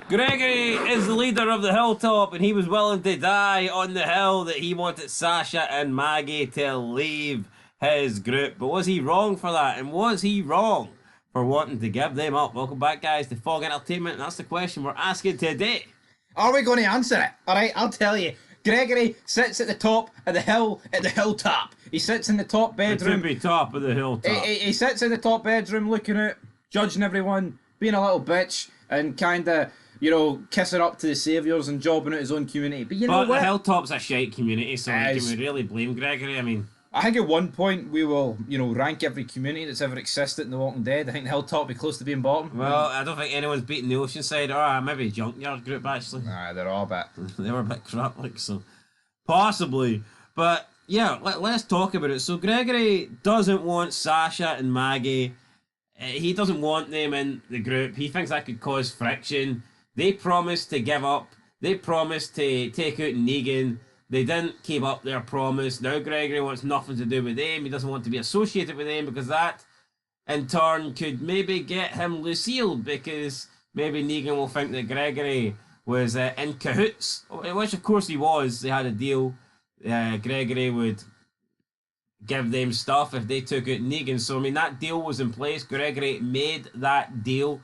Gregory is the leader of the hilltop, and he was willing to die on the hill that he wanted Sasha and Maggie to leave his group. But was he wrong for that? And was he wrong for wanting to give them up? Welcome back, guys, to Fog Entertainment, and that's the question we're asking today. Are we going to answer it? Alright, I'll tell you. Gregory sits at the top of the hill, at the hilltop. He sits in the top bedroom. The tippy top of the hilltop. He sits in the top bedroom looking out, judging everyone, being a little bitch, and kind of, kissing up to the saviours and jobbing out his own community. But you know what? The hilltop's a shite community, so can we really blame Gregory? I mean, I think at one point we will, rank every community that's ever existed in The Walking Dead. I think the hilltop will be close to being bottom. Well, I don't think anyone's beaten the Oceanside, or maybe Junkyard group, actually. Nah, they're all a bit. They were a bit crap, so. Possibly. But, yeah, let's talk about it. So, Gregory doesn't want Sasha and Maggie. He doesn't want them in the group. He thinks that could cause friction. They promised to give up. They promised to take out Negan. They didn't keep up their promise. Now Gregory wants nothing to do with them. He doesn't want to be associated with them because that, in turn, could maybe get him Lucille, because maybe Negan will think that Gregory was in cahoots, which of course he was. They had a deal. Gregory would give them stuff if they took out Negan. So, I mean, that deal was in place. Gregory made that deal.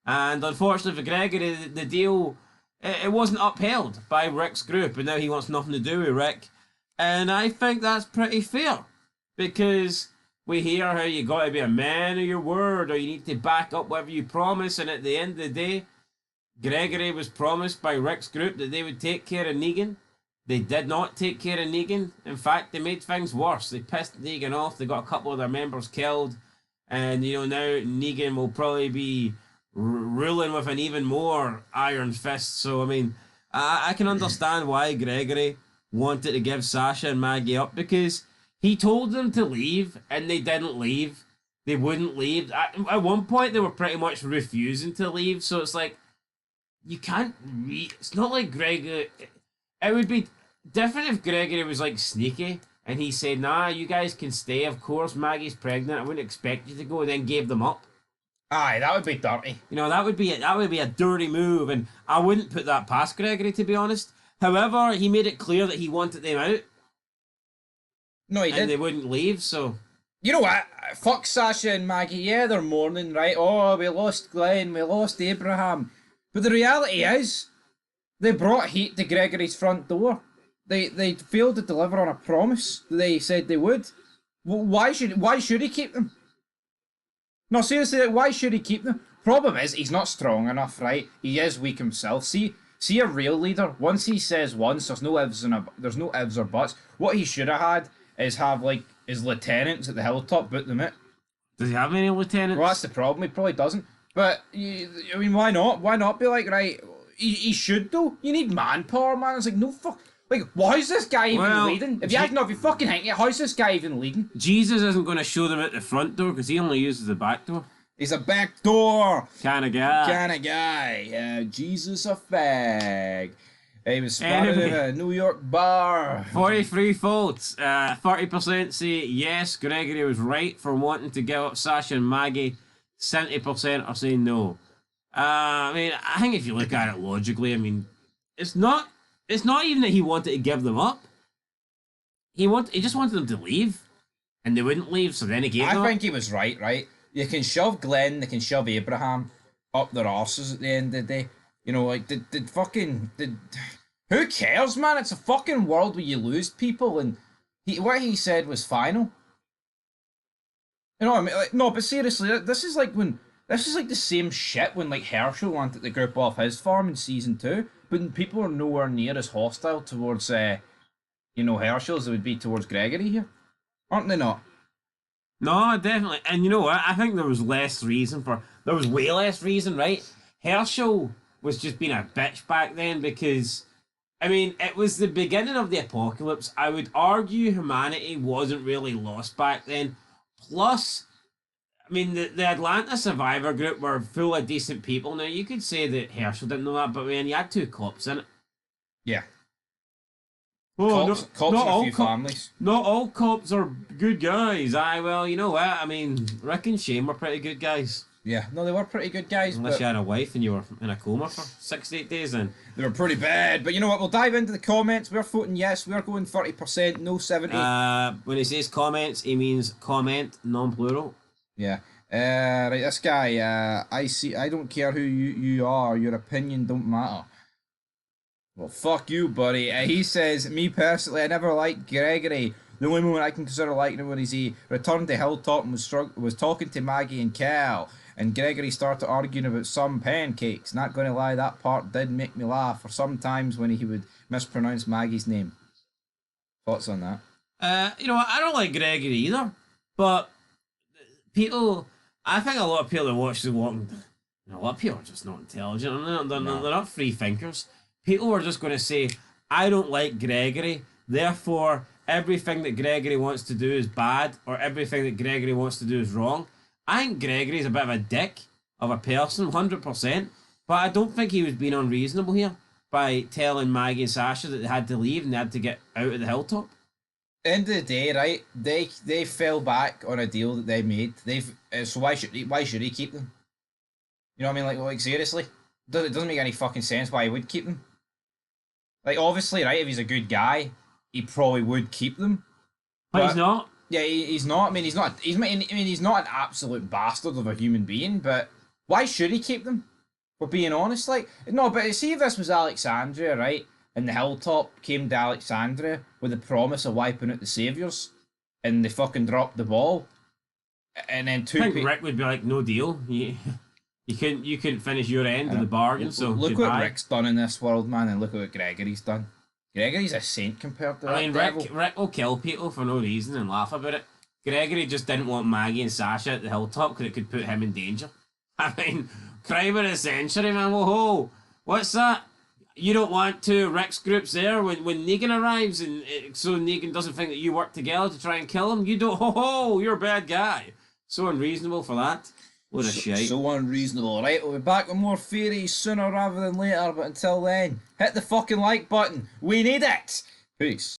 And unfortunately for Gregory, the deal, it wasn't upheld by Rick's group, and now he wants nothing to do with Rick. And I think that's pretty fair, because we hear how you got to be a man of your word, or you need to back up whatever you promise, and at the end of the day, Gregory was promised by Rick's group that they would take care of Negan. They did not take care of Negan. In fact, they made things worse. They pissed Negan off. They got a couple of their members killed, and now Negan will probably be ruling with an even more iron fist. So, I mean, I can understand why Gregory wanted to give Sasha and Maggie up, because he told them to leave and they didn't leave. They wouldn't leave. At one point, they were pretty much refusing to leave. So it's like, you can't it's not like Gregory. It would be different if Gregory was like sneaky and he said, nah, you guys can stay. Of course, Maggie's pregnant. I wouldn't expect you to go, and then gave them up. Aye, that would be dirty. That would be a dirty move, and I wouldn't put that past Gregory, to be honest. However, he made it clear that he wanted them out. No, he did. And they wouldn't leave, so. You know what? Fuck Sasha and Maggie. Yeah, they're mourning, right? Oh, we lost Glenn, we lost Abraham. But the reality is, they brought heat to Gregory's front door. They failed to deliver on a promise that they said they would. Why should he keep them? No, seriously, why should he keep them? Problem is, he's not strong enough, right? He is weak himself. See a real leader, once he says once, there's no ifs or buts. What he should have had is have, like, his lieutenants at the hilltop boot them out. Does he have any lieutenants? Well, that's the problem. He probably doesn't. But, I mean, why not? Why not be like, right, he should, though. You need manpower, man. It's like, no fuck. Like, why is this guy even leading? If you fucking hang it, how's this guy even leading? Jesus isn't going to show them at the front door, because he only uses the back door. He's a back door kind of guy. Jesus a fag. He was spotted in a New York bar. 43 votes. 30% say yes, Gregory was right for wanting to give up Sasha and Maggie. 70% are saying no. I mean, I think if you look at it logically, I mean, it's not even that he wanted to give them up. He just wanted them to leave, and they wouldn't leave, so then he gave them up. I think he was right? You can shove Glenn, they can shove Abraham up their arses at the end of the day. Who cares, man? It's a fucking world where you lose people, and what he said was final. You know what I mean? Like, no, but seriously, this is like the same shit when, like, Herschel wanted to group off his farm in season 2, but people are nowhere near as hostile towards, Herschel as they would be towards Gregory here. Aren't they not? No, definitely. And you know what? I think there was way less reason, right? Herschel was just being a bitch back then because, I mean, it was the beginning of the apocalypse. I would argue humanity wasn't really lost back then. Plus, I mean, the Atlanta Survivor group were full of decent people. Now, you could say that Herschel didn't know that, but man, you had 2 cops in it. Yeah. Oh, cops and a few families. Not all cops are good guys. Well, you know what? I mean, Rick and Shane were pretty good guys. Yeah, no, they were pretty good guys. Unless but you had a wife and you were in a coma for 6 to 8 days, then. they were pretty bad. But you know what? We'll dive into the comments. We're voting yes. We're going 30%, no 70. When he says comments, he means comment, non-plural. Yeah. Right, this guy, I don't care who you are, your opinion don't matter. Well, fuck you, buddy. He says, me personally, I never liked Gregory. The only moment I can consider liking him when he returned to Hilltop and was talking to Maggie and Cal, and Gregory started arguing about some pancakes. Not gonna lie, that part did make me laugh, or sometimes when he would mispronounce Maggie's name. Thoughts on that? I don't like Gregory either, but people, I think a lot of people that watch The Walking Dead, a lot of people are just not intelligent, and they're not free thinkers. People are just going to say, I don't like Gregory, therefore everything that Gregory wants to do is bad, or everything that Gregory wants to do is wrong. I think Gregory's a bit of a dick of a person, 100%, but I don't think he was being unreasonable here by telling Maggie and Sasha that they had to leave and they had to get out of the Hilltop. End of the day, right? They fell back on a deal that they made. So why should he keep them? You know what I mean? Like seriously, it doesn't make any fucking sense why he would keep them. Like obviously, right? If he's a good guy, he probably would keep them. But he's not. Yeah, he's not. I mean, he's not. He's not an absolute bastard of a human being. But why should he keep them? We're being honest, like no. But see, if this was Alexandria, right? And the Hilltop came to Alexandria with the promise of wiping out the Saviours, and they fucking dropped the ball. And then I think Rick would be like, no deal. You couldn't finish your end of the bargain. So look goodbye. what Rick's done in this world, man, and look what Gregory's done. Gregory's a saint compared to that. I mean, devil. Rick will kill people for no reason and laugh about it. Gregory just didn't want Maggie and Sasha at the Hilltop because it could put him in danger. I mean, crime of the century, man. Whoa, what's that? You don't want two Rick's groups there when Negan arrives, and so Negan doesn't think that you work together to try and kill him. You don't. You're a bad guy. So unreasonable for that. What a shite. So unreasonable. Right, we'll be back with more theories sooner rather than later, but until then, hit the fucking like button. We need it. Peace.